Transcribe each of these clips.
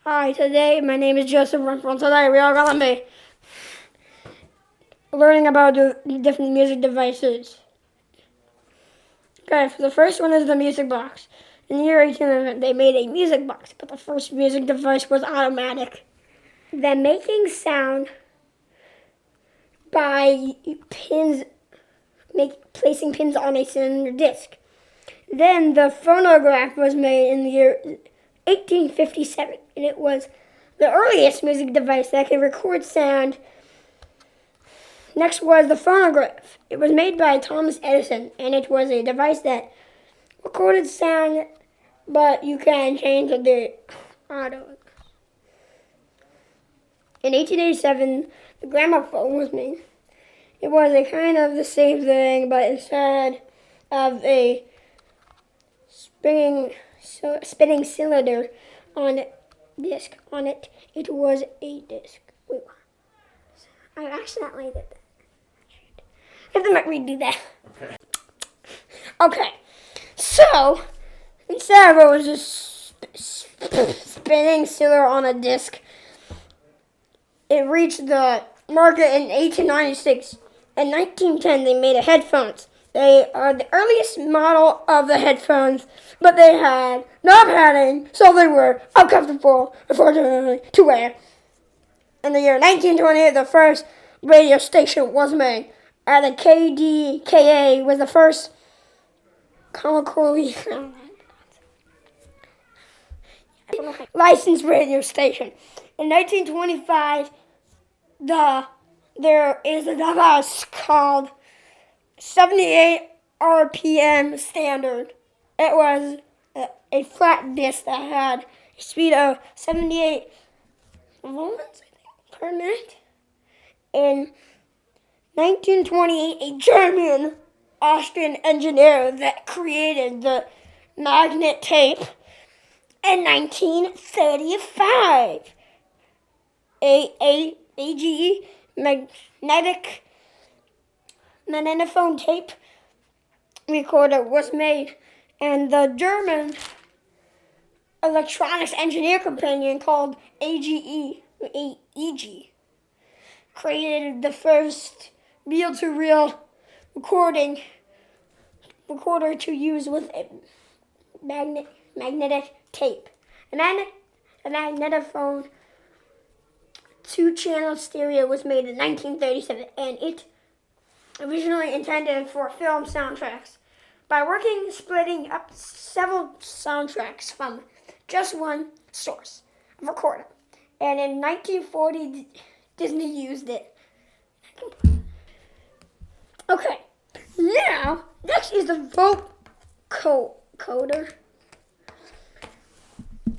Hi, today my name is Joseph Renfro. Today we are going to be learning about the different music devices. Okay, so the first one is the music box. In the year 1800, they made a music box, but the first music device was automatic. Then making sound by placing pins on a cylinder disc. Then the phonograph was made in the year 1857, and it was the earliest music device that could record sound. Next was the phonograph. It was made by Thomas Edison, and it was a device that recorded sound, but you can change the audio. In 1887, the gramophone was made. It was a kind of the same thing, but instead of a spinning cylinder on disc on it, it was a disc. Wait, I accidentally did that. I have to make redo that. Okay. So instead of it was just spinning cylinder on a disc, it reached the market in 1896. In 1910, they made headphones. They are the earliest model of the headphones, but they had no padding, so they were uncomfortable, unfortunately, to wear. In the year 1928, the first radio station was made. The KDKA was the first commercially licensed radio station. In 1925, there is a device called 78 RPM standard. It was a flat disc that had a speed of 78 volts, per minute. In 1928, a German Austrian engineer that created the magnet tape. In 1935, AGE magnetophone tape recorder was made, and the German electronics engineer companion called AEG created the first reel-to-reel recorder to use with a magnetic tape. A magnetophone 2-channel stereo was made in 1937, and it originally intended for film soundtracks. By splitting up several soundtracks from just one source of recorder. And in 1940, Disney used it. Okay, now, next is the vocoder.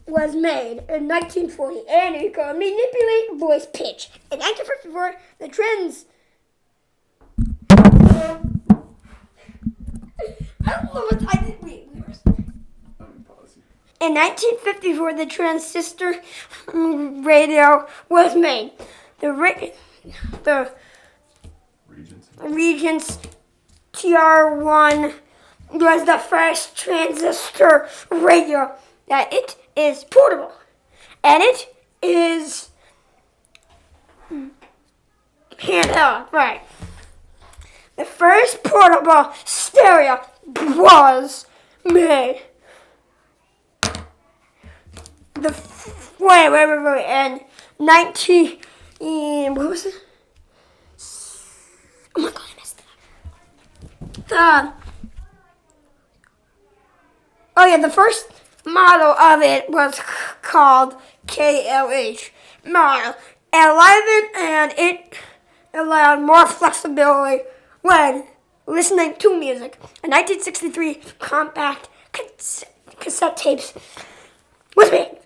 Was made in 1940, and it could manipulate voice pitch. In 1954, the trends. I don't know what I did. In 1954, the transistor radio was made. The Regents TR1 was the first transistor radio. That it is portable, and it is handheld. Right. The first portable stereo was made. Wait. And 19. What was it? Oh my God, I messed up. The first model of it was called KLH model 11, and it allowed more flexibility when listening to music. In 1963, compact cassette tapes was made,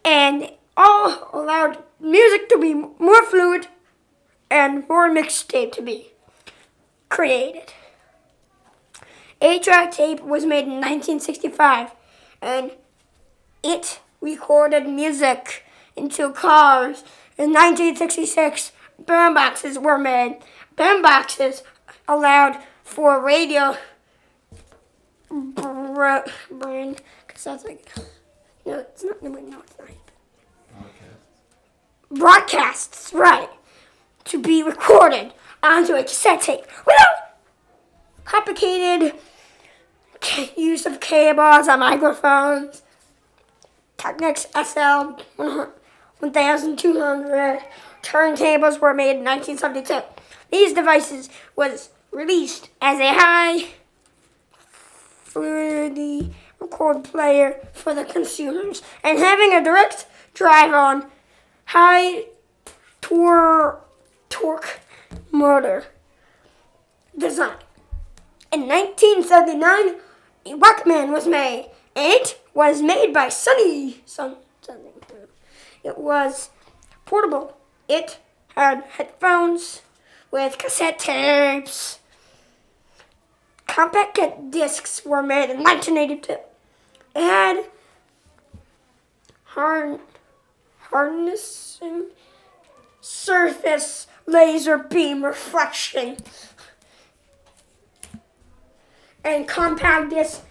and all allowed music to be more fluid and more mixtape to be created. 8-track tape was made in 1965, and it recorded music into cars. In 1966, boomboxes were made. Boomboxes allowed for radio brand, because that's like, no, it's not. broadcasts, right, to be recorded onto a cassette tape without complicated use of cables and microphones. Technics SL 1200 turntables were made in 1972. These devices was released as a high fidelity record player for the consumers and having a direct drive on high torque motor design. In 1979, a Walkman was made, and it was made by Sony. It was portable. It had headphones with cassette tapes. Compact discs were made in 1982. It had harnessing surface laser beam reflection. And compact disc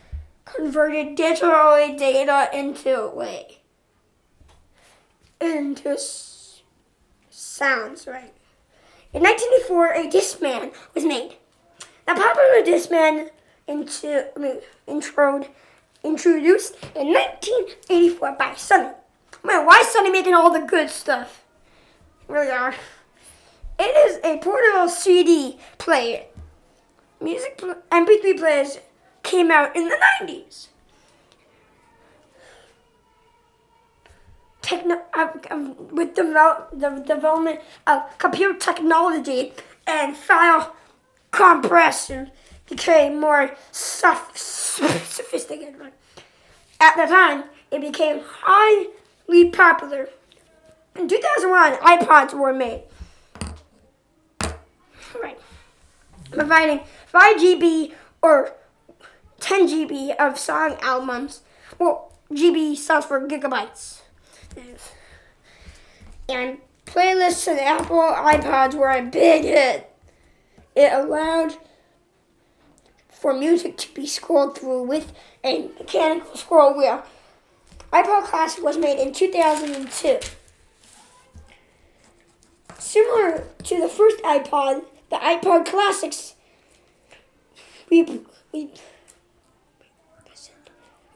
converted digital data into sounds, right? In 1984, a Discman was made. The popular Discman introduced in 1984 by Sony. Man, why is Sony making all the good stuff? Really are. It is a portable CD player. MP3 players came out in the 90s. With the development of computer technology and file compression became more sophisticated. At the time, it became highly popular. In 2001, iPods were made. Right. Providing 5 GB or 10 GB of song albums. Well, GB stands for gigabytes. And playlists and Apple iPods were a big hit. It allowed for music to be scrolled through with a mechanical scroll wheel. iPod Classic was made in 2002. Similar to the first iPod, the iPod Classics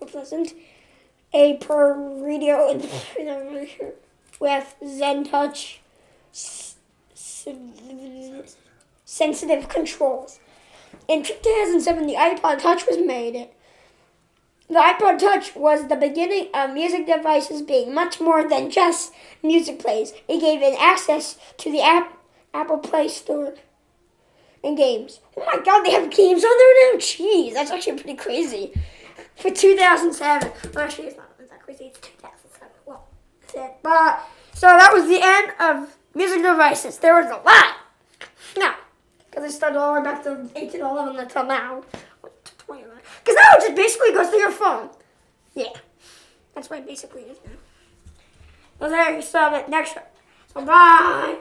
represent a per radio with ZenTouch sensitive controls. In 2007, the iPod Touch was made. The iPod Touch was the beginning of music devices being much more than just music players. It gave it access to the Apple Play Store and games. Oh my God, they have games on there now? Jeez, that's actually pretty crazy. For 2007. Well, actually, it's not that crazy. It's 2007. Well, that's it. But, so that was the end of music devices. There was a lot. Now, because it started all the way back to 1811 until now. Because now it just basically goes to your phone. Yeah. That's what it basically is now. Well, there you saw it. Next show. So, bye.